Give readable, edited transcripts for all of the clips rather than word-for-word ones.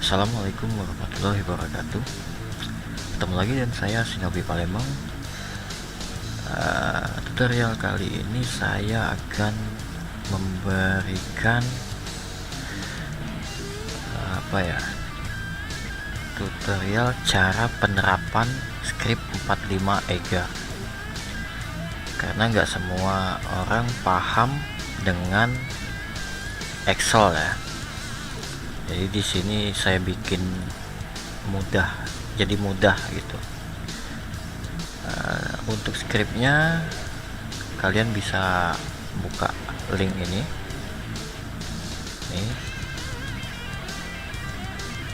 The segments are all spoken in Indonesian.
Assalamualaikum warahmatullahi wabarakatuh. Ketemu lagi dengan saya Shinobi Palembang. Tutorial kali ini saya akan memberikan tutorial cara penerapan script 45 EGA, karena nggak semua orang paham dengan Excel ya. Jadi di sini saya bikin jadi mudah gitu. Untuk scriptnya kalian bisa buka link ini nih,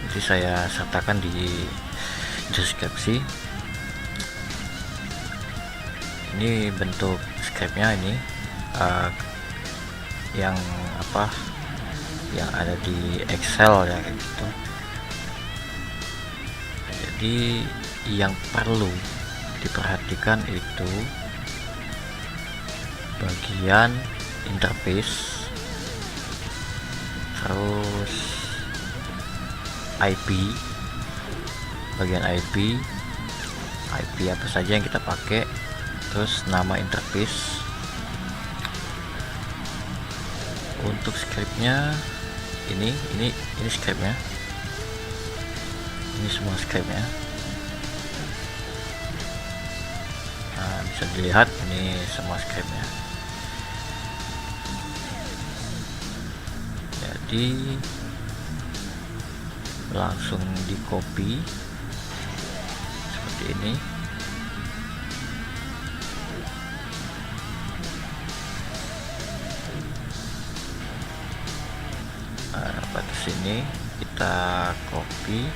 jadi saya sertakan di deskripsi. Ini bentuk scriptnya ini, yang ada di Excel ya, kayak gitu. Jadi yang perlu diperhatikan itu bagian interface, terus IP, bagian IP apa saja yang kita pakai, terus nama interface. Untuk scriptnya ini scriptnya, ini semua scriptnya. Nah, bisa dilihat ini semua scriptnya. Jadi langsung di copy seperti ini. Pada sini kita copy,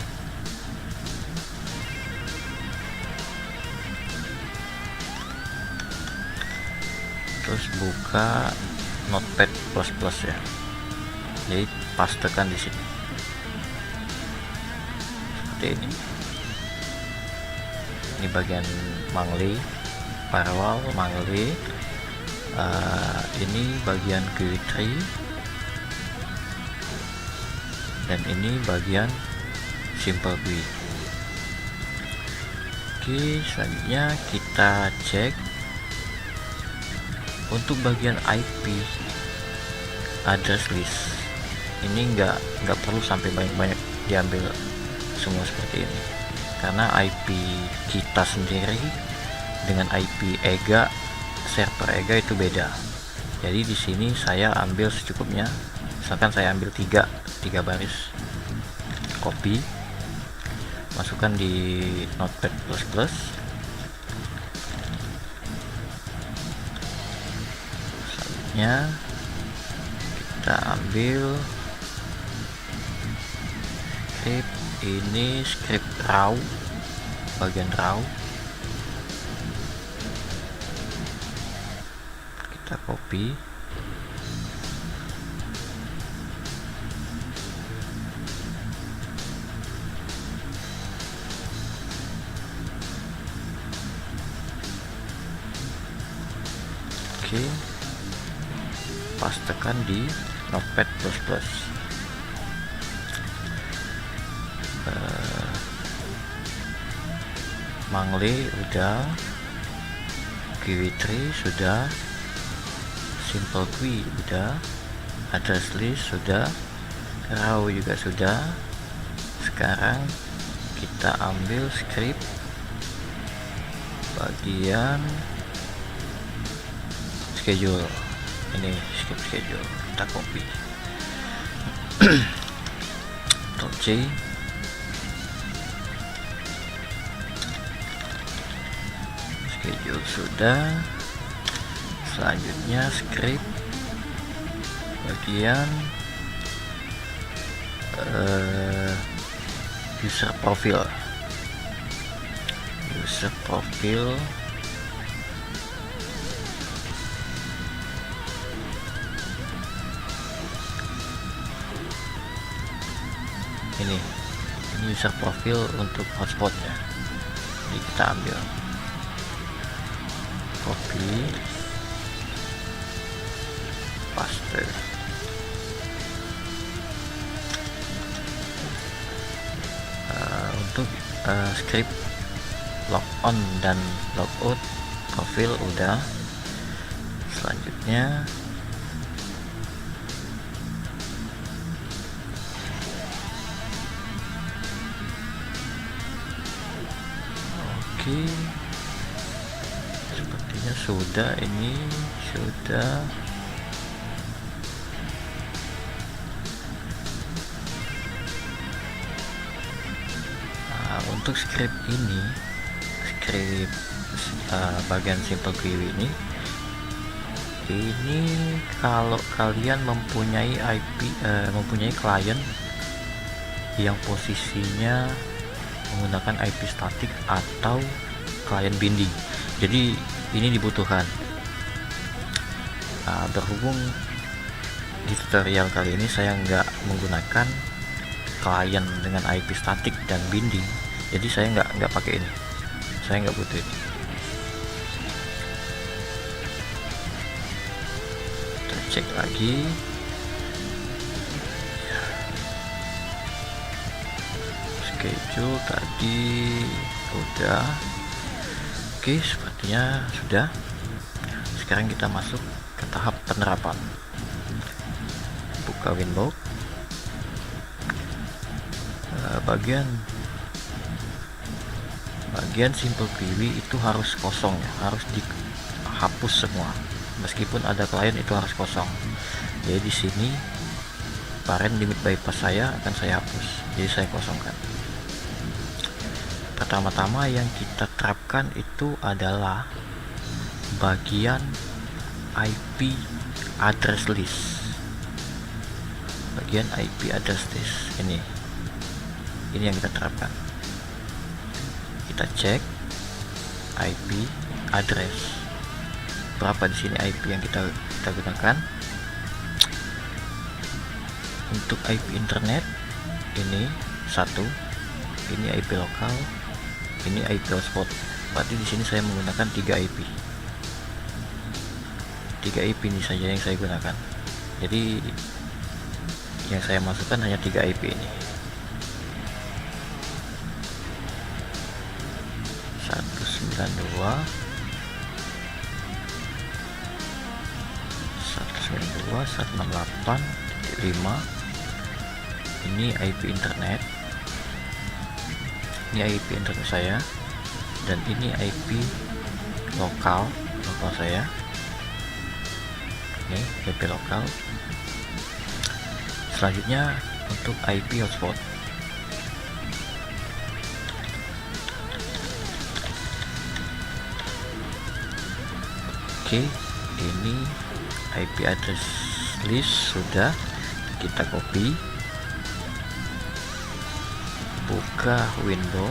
terus buka Notepad++ ya. Jadi pastekan di sini seperti ini. Ini bagian Mangli, firewall Mangli. Ini bagian GUI, dan ini bagian simple GUI. Oke, selanjutnya kita cek untuk bagian IP address list. Ini nggak perlu sampai banyak diambil semua seperti ini, karena IP kita sendiri dengan IP EGA, server EGA itu beda. Jadi di sini saya ambil secukupnya. Misalkan saya ambil 3 baris, copy, masukkan di Notepad++. Selanjutnya kita ambil script ini, script raw, bagian raw, kita copy. Oke, pastekan di Notepad++. Mangli udah, GUI tree sudah, simple GUI udah, address list sudah, raw juga sudah. Sekarang kita ambil script bagian schedule. Ini script schedule, kita copy. Ctrl C, schedule sudah. Selanjutnya script bagian user profile. Ini user profile untuk hotspotnya. Jadi kita ambil, copy, paste. untuk script logon dan logout profil udah. Selanjutnya oke, sepertinya sudah, ini sudah. Nah, untuk script ini, script bagian simple query ini kalau kalian mempunyai mempunyai klien yang posisinya menggunakan IP statik atau klien binding, jadi ini dibutuhkan. Berhubung di tutorial kali ini saya nggak menggunakan klien dengan IP statik dan binding, jadi saya nggak pakai ini, saya nggak butuh ini. Kita cek lagi. Schedule tadi udah. Oke, sepertinya sudah. Sekarang kita masuk ke tahap penerapan. Buka window. Bagian simple query itu harus kosong ya, harus dihapus semua. Meskipun ada klien itu harus kosong. Jadi di sini parent limit bypass saya akan saya hapus, jadi saya kosongkan. Pertama-tama yang kita terapkan itu adalah bagian IP address list. Bagian IP address list ini yang kita terapkan. Kita cek IP address berapa di sini IP yang kita gunakan. Untuk IP internet ini 1, ini IP lokal, ini IP hotspot. Berarti di sini saya menggunakan 3 IP. 3 IP ini saja yang saya gunakan. Jadi yang saya masukkan hanya 3 IP ini. 192.168.5. Ini IP internet, ini IP internet saya, dan ini IP lokal saya. Ini IP lokal. Selanjutnya untuk IP hotspot. Oke, ini IP address list sudah kita copy. Buka window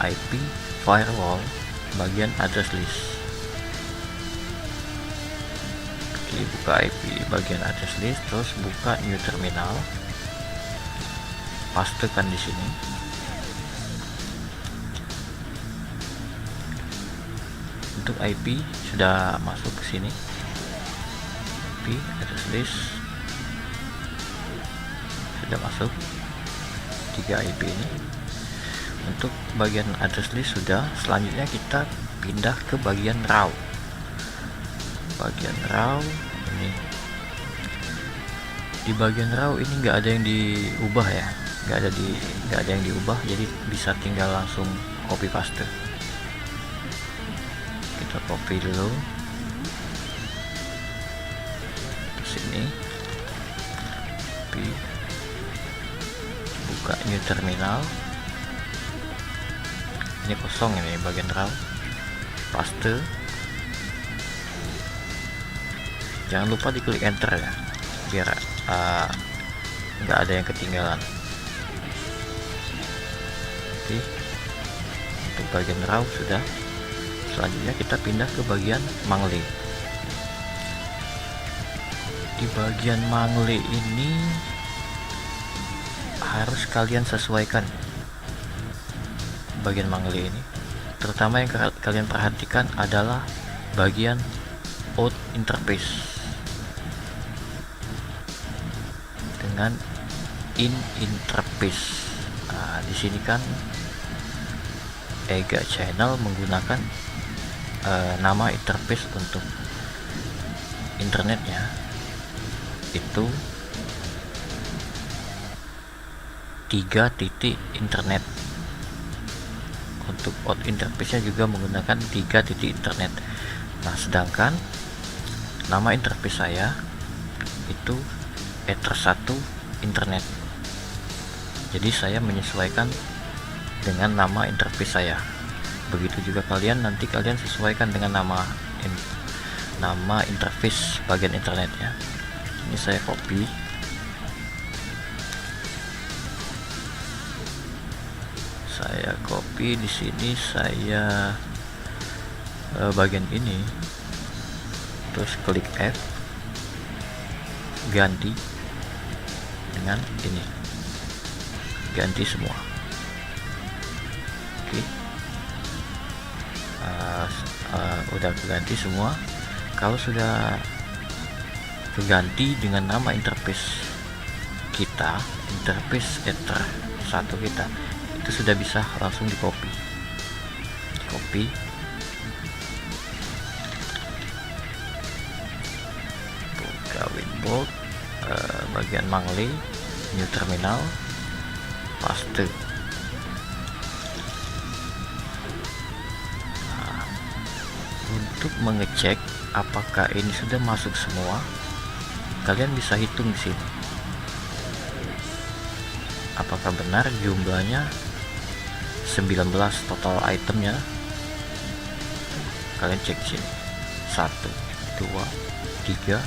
IP firewall bagian address list. Oke, buka IP bagian address list, terus buka new terminal, pastekan di sini. Untuk IP sudah masuk ke sini. IP address list sudah masuk 3 IP ini. Untuk bagian address list sudah. Selanjutnya kita pindah ke bagian raw. Bagian raw ini, di bagian raw ini nggak ada yang diubah ya, nggak ada yang diubah, jadi bisa tinggal langsung copy paste. Kita copy dulu ke sini, buka new terminal. Ini kosong, ini bagian raw, paste. Jangan lupa diklik enter ya, biar nggak ada yang ketinggalan. Oke, untuk bagian raw sudah. Selanjutnya kita pindah ke bagian mangle. Di bagian mangle ini harus kalian sesuaikan. Bagian mangle ini, terutama yang kalian perhatikan adalah bagian out interface dengan in interface di sini kan Ega Channel menggunakan nama interface untuk internetnya itu 3 titik internet. Untuk out interface-nya juga menggunakan 3 titik internet. Nah, sedangkan nama interface saya itu Ether 1 internet. Jadi saya menyesuaikan dengan nama interface saya. Begitu juga kalian, nanti kalian sesuaikan dengan nama interface bagian internetnya. Ini saya copy, di sini saya bagian ini, terus klik F, ganti dengan ini, ganti semua. Oke. Udah ganti semua. Kalau sudah terganti dengan nama interface kita, interface Ether 1 kita, itu sudah bisa langsung di copy. Buka Winbox, bagian Mangle, new terminal, paste. Untuk mengecek apakah ini sudah masuk semua, kalian bisa hitung di sini. Apakah benar jumlahnya 19 total itemnya? Kalian cek sini. 1, 2, 3,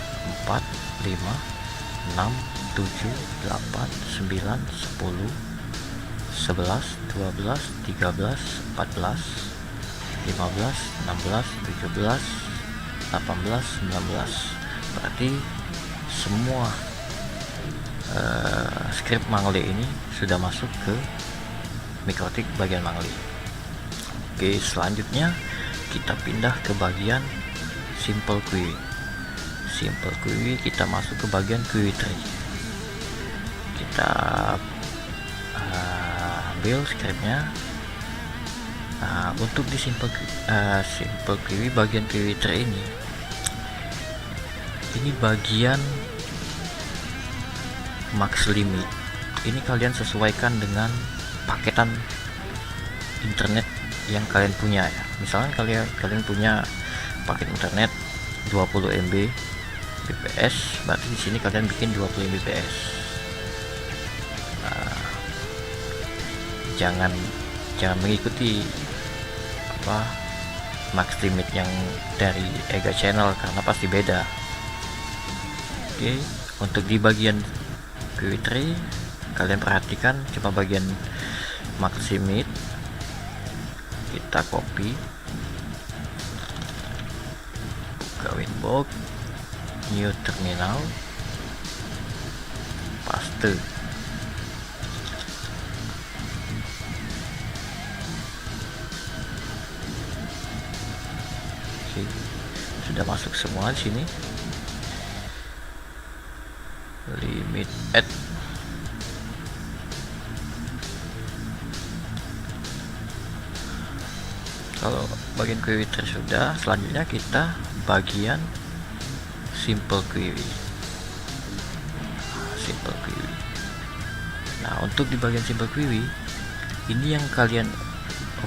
4, 5, 6, 7, 8, 9, 10, 11, 12, 13, 14, 15, 16, 17, 18, 19. Berarti semua script Mangle ini sudah masuk ke Mikrotik bagian Mangle. Oke, selanjutnya kita pindah ke bagian Simple Query. Kita masuk ke bagian query tree. Kita ambil scriptnya. Nah, untuk di simple query bagian query tree ini bagian max limit. Ini kalian sesuaikan dengan paketan internet yang kalian punya ya. Misalkan kalian punya paket internet 20 MB bps, berarti di sini kalian bikin 20 Mbps. Jangan mengikuti max limit yang dari Ega Channel, karena pasti beda. Oke, untuk di bagian query tree kalian perhatikan cuma bagian max limit. Kita copy, buka Winbox, new terminal, paste. Sudah masuk semua di sini. Limit add. Kalau bagian query tree sudah, selanjutnya kita bagian simple query. Nah, untuk di bagian simple query ini yang kalian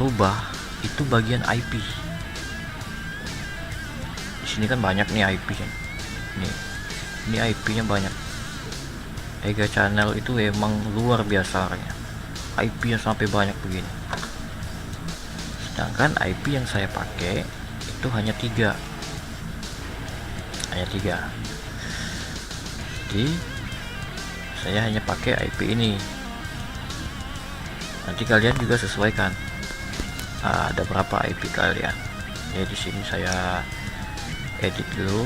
rubah itu bagian IP. Ini kan banyak nih IP kan. Ini IP-nya banyak. Ega Channel itu emang luar biasa ya. IP-nya sampai banyak begini. Sedangkan IP yang saya pakai itu hanya 3. Jadi saya hanya pakai IP ini. Nanti kalian juga sesuaikan. Ada berapa IP kalian. Ya, di sini saya edit dulu.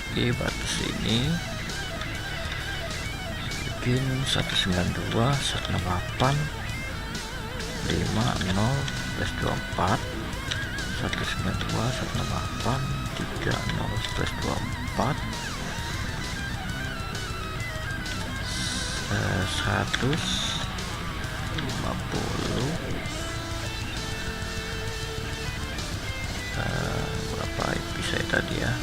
Oke, batas ini bikin 192 168 50 +24 192 168 30 plus 24 150 berapa IP saya tadi ya,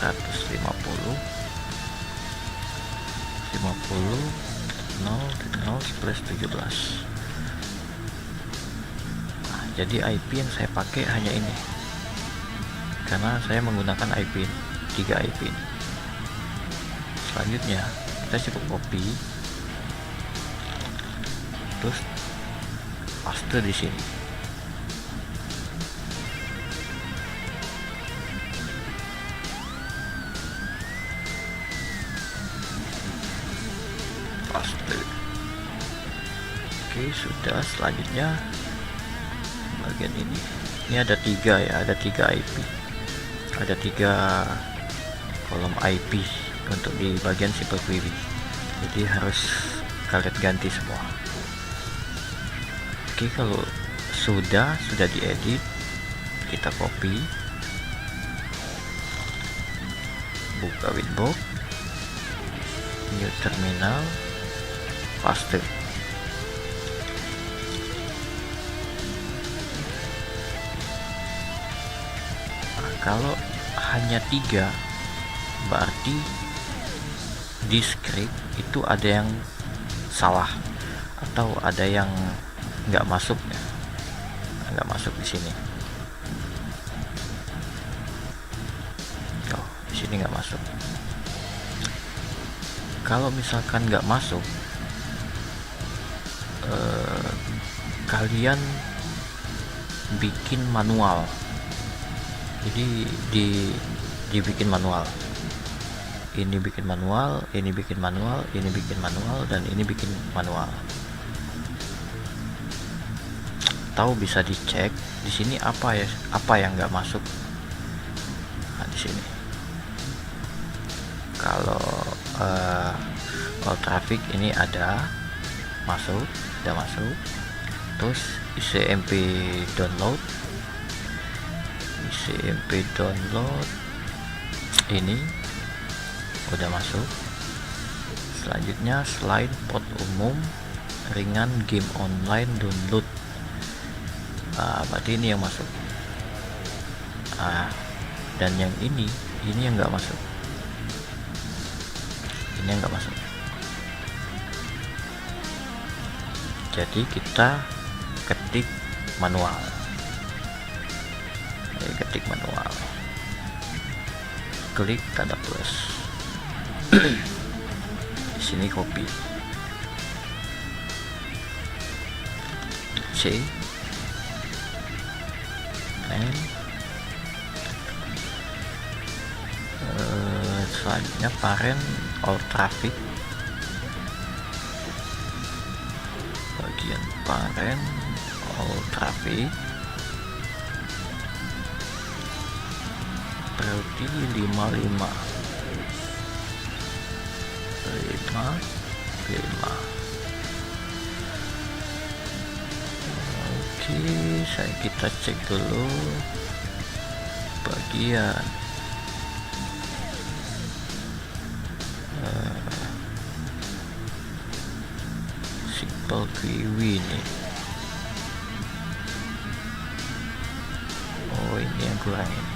150 0 plus 17. Nah, jadi IP yang saya pakai hanya ini karena saya menggunakan IP ini, 3 IP ini. Selanjutnya kita cukup copy terus paste di sini. Paste. Oke, sudah. Selanjutnya bagian ini ada 3 ya, ada 3 IP, ada 3 kolom IP untuk di bagian simple query, jadi harus kalian ganti semua. Oke, kalau sudah diedit, kita copy, buka Winbox, new terminal, paste. Nah, kalau hanya 3 berarti di script itu ada yang salah atau ada yang nggak masuk ya, nggak masuk di sini. Oh, di sini nggak masuk. Kalau misalkan nggak masuk, kalian bikin manual. Jadi dibikin manual. Ini bikin manual, ini bikin manual, ini bikin manual, dan ini bikin manual. Tahu bisa dicek di sini apa yang nggak masuk. Nah, di sini kalau all traffic ini ada masuk. Terus ICMP download ini udah masuk. Selanjutnya selain port umum ringan game online download, berarti ini yang masuk. Dan yang ini yang nggak masuk, ini yang nggak masuk. Jadi kita ketik manual, klik tanda plus. Di sini copy C and selanjutnya parent all traffic, bagian parent all traffic berarti 55. Oke, kita cek dulu bagian simple query nih. Oh, ini yang kurang ini.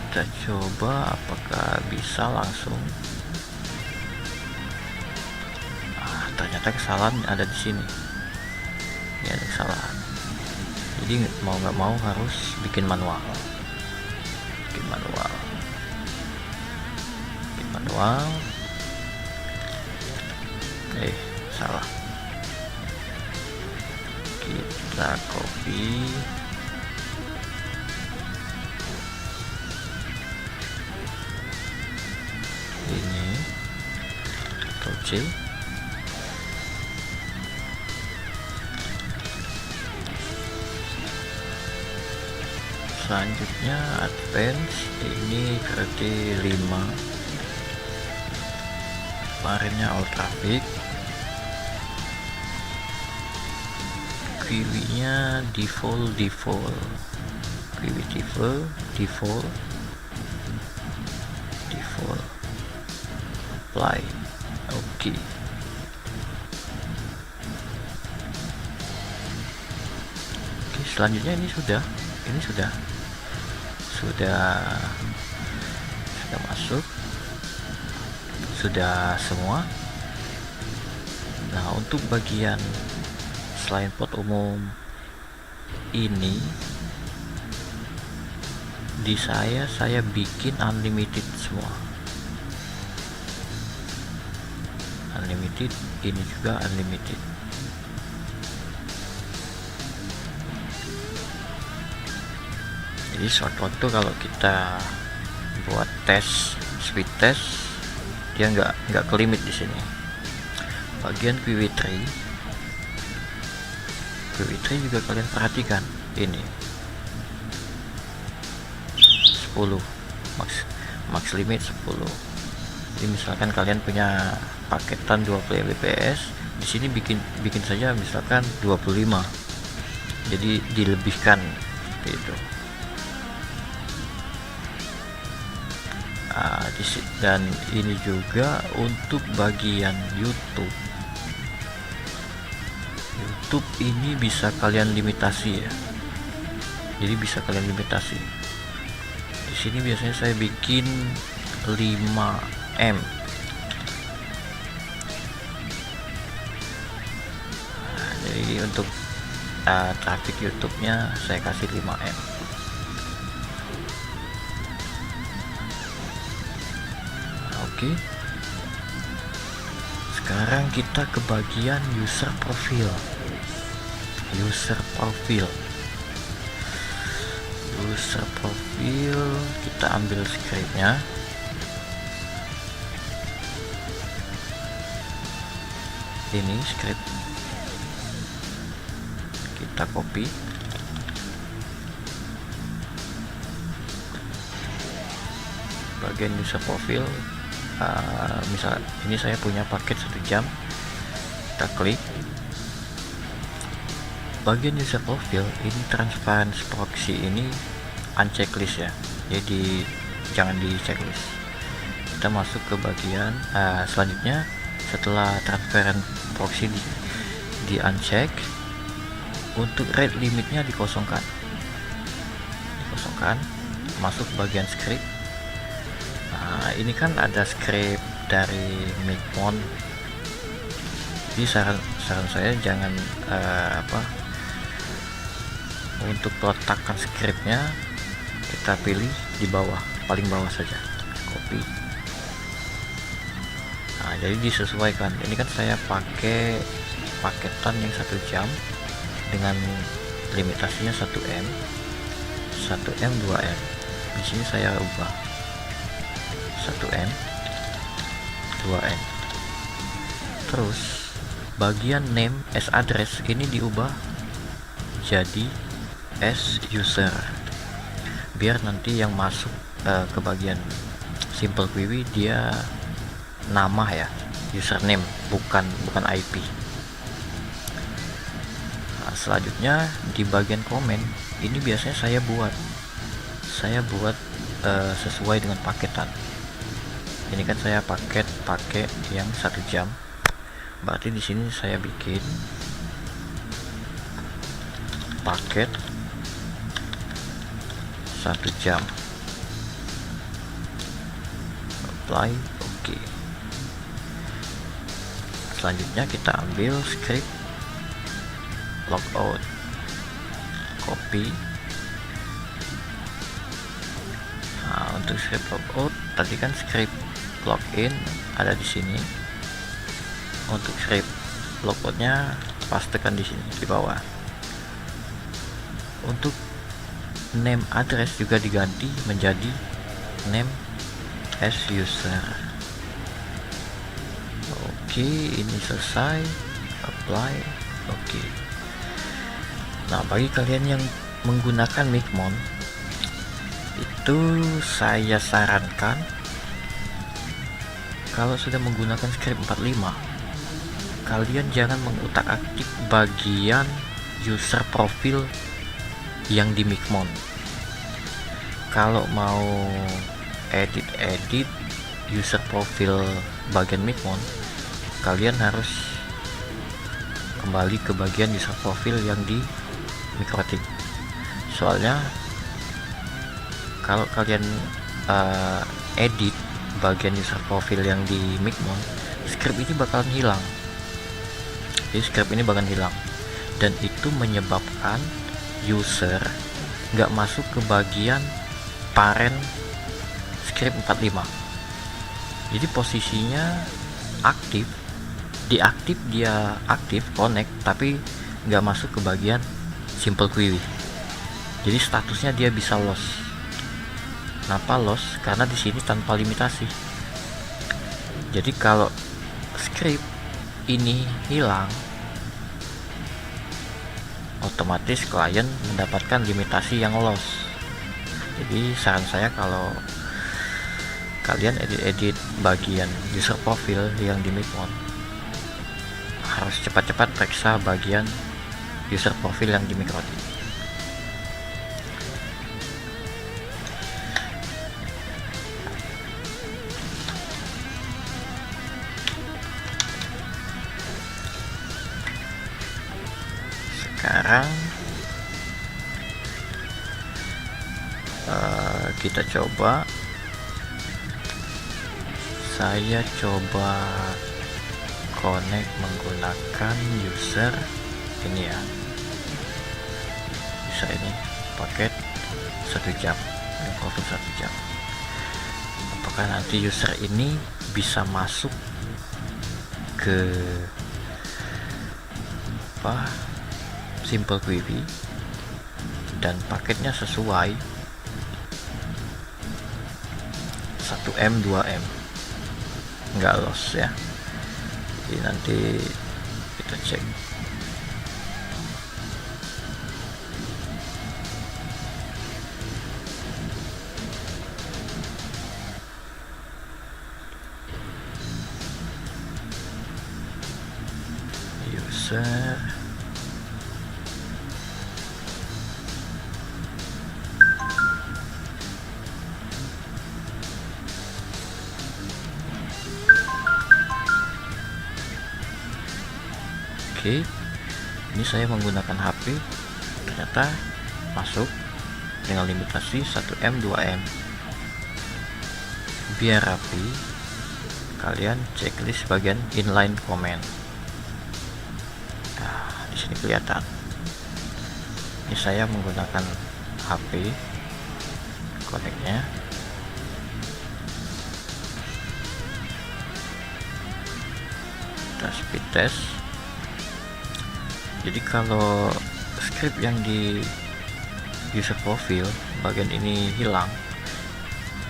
Kita coba apakah bisa langsung. Ternyata kesalahan ada di sini. Ini ada kesalahan. Jadi mau nggak mau harus bikin manual. Salah. Kita copy. Ini Ctrl C. Selanjutnya advance, ini berarti 5. Kemarinnya all traffic view-nya default view default apply. Oke. Oke, selanjutnya ini sudah masuk, sudah semua. Nah, untuk bagian selain pot umum ini di saya bikin unlimited semua, unlimited, ini juga unlimited. Jadi sewaktu kalau kita buat tes speed test, dia nggak ke limit di sini. Bagian QW3 juga kalian perhatikan, ini 10 max limit 10. Jadi misalkan kalian punya paketan 20 Mbps, di sini bikin saja misalkan 25, jadi dilebihkan seperti itu. Dan ini juga untuk bagian YouTube ini bisa kalian limitasi ya, jadi bisa kalian limitasi. Di sini biasanya saya bikin 5M. Jadi untuk traffic YouTube-nya saya kasih 5M. Oke. Sekarang kita ke bagian user profile. Kita ambil scriptnya. Ini script kita copy. Bagian user profile, misal ini saya punya paket 1 jam, kita klik bagian user profile. Ini transparency proxy ini unchecklist ya, jadi jangan di checklist. Kita masuk ke bagian selanjutnya. Setelah transparent proxy di uncheck, untuk rate limitnya dikosongkan, masuk bagian script. Nah, ini kan ada script dari Micmon, jadi saran saya jangan untuk peletakan scriptnya kita pilih di bawah, paling bawah saja, copy. Nah, jadi disesuaikan. Ini kan saya pakai paketan yang 1 jam dengan limitasinya 1M 2M. Di sini saya ubah 1M 2M. Terus bagian name as address ini diubah jadi as user, biar nanti yang masuk ke bagian simple query dia nama ya, username, bukan IP. Nah, selanjutnya di bagian komen ini biasanya saya buat sesuai dengan paketan. Ini kan saya pakai yang 1 jam, berarti di sini saya bikin paket 1 jam, apply. Oke. Selanjutnya kita ambil script logout, copy. Nah, untuk script logout tadi kan script login ada di sini. Untuk script logoutnya pastekan di sini di bawah. Untuk name address juga diganti menjadi name as user. Oke, ini selesai, apply. Oke. Nah, bagi kalian yang menggunakan Micmon, itu saya sarankan kalau sudah menggunakan script 45, kalian jangan mengutak-atik bagian user profil yang di Micmon. Kalau mau edit user profil bagian Micmon, kalian harus kembali ke bagian user profil yang di MikroTik. Soalnya kalau kalian edit bagian user profil yang di Micmon, script ini bakalan hilang. Jadi script ini bakalan hilang, dan itu menyebabkan user nggak masuk ke bagian parent script 45. Jadi posisinya aktif, dia aktif connect, tapi nggak masuk ke bagian simple query. Jadi statusnya dia bisa loss. Kenapa loss? Karena di sini tanpa limitasi. Jadi kalau script ini hilang, otomatis klien mendapatkan limitasi yang loss. Jadi saran saya, kalau kalian edit bagian user profile yang di Micmon, harus cepat-cepat periksa bagian user profile yang di MikroTik. Sekarang kita coba, saya coba connect menggunakan user ini ya, bisa ini paket 1 jam, profil 1 jam. Apakah nanti user ini bisa masuk ke simple query dan paketnya sesuai 1M 2M, nggak loss ya. Jadi nanti kita cek. User Oke, ini saya menggunakan HP, ternyata masuk dengan limitasi 1M 2M. Biar rapi, kalian checklist bagian inline comment. Nah, di sini kelihatan. Ini saya menggunakan HP, connectnya. Kita speed test. Jadi kalau script yang di user profile bagian ini hilang,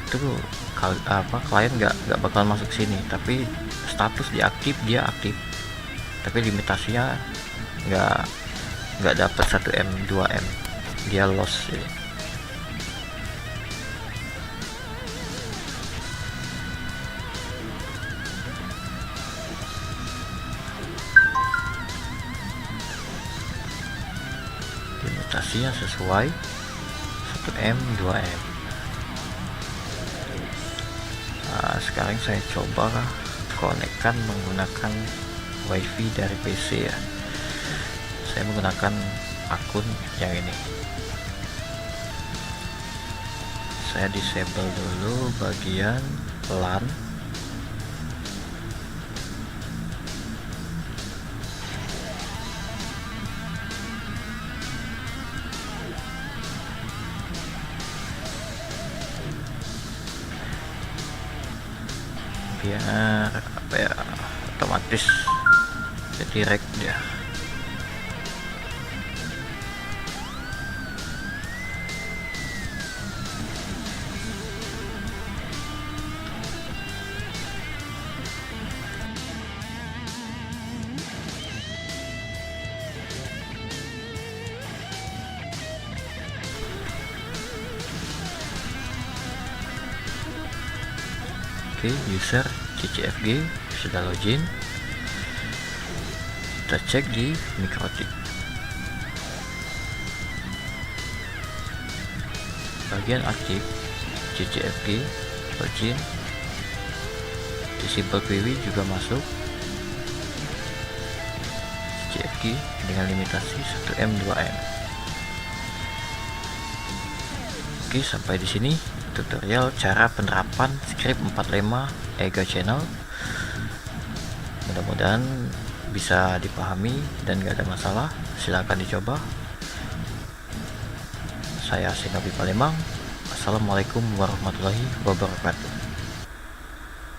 itu klien nggak bakal masuk sini, tapi status diaktif, dia aktif, tapi limitasinya nggak dapat 1M 2M, dia loss ya. Limitasinya sesuai 1M 2M. Nah, sekarang saya coba konekkan menggunakan wifi dari PC ya. Saya menggunakan akun yang ini. Saya disable dulu bagian LAN. Biar otomatis direct dia. Oke, user CCFG sudah login. Kita cek di MikroTik. bagian aktif CCFG, Virgin, Disable PW juga masuk. CCFG dengan limitasi 1M 2M. Oke, sampai di sini tutorial cara penerapan script 45 EGA channel. Mudah-mudahan bisa dipahami dan gak ada masalah. Silahkan dicoba. Saya Shinobi Palembang. Assalamualaikum warahmatullahi wabarakatuh.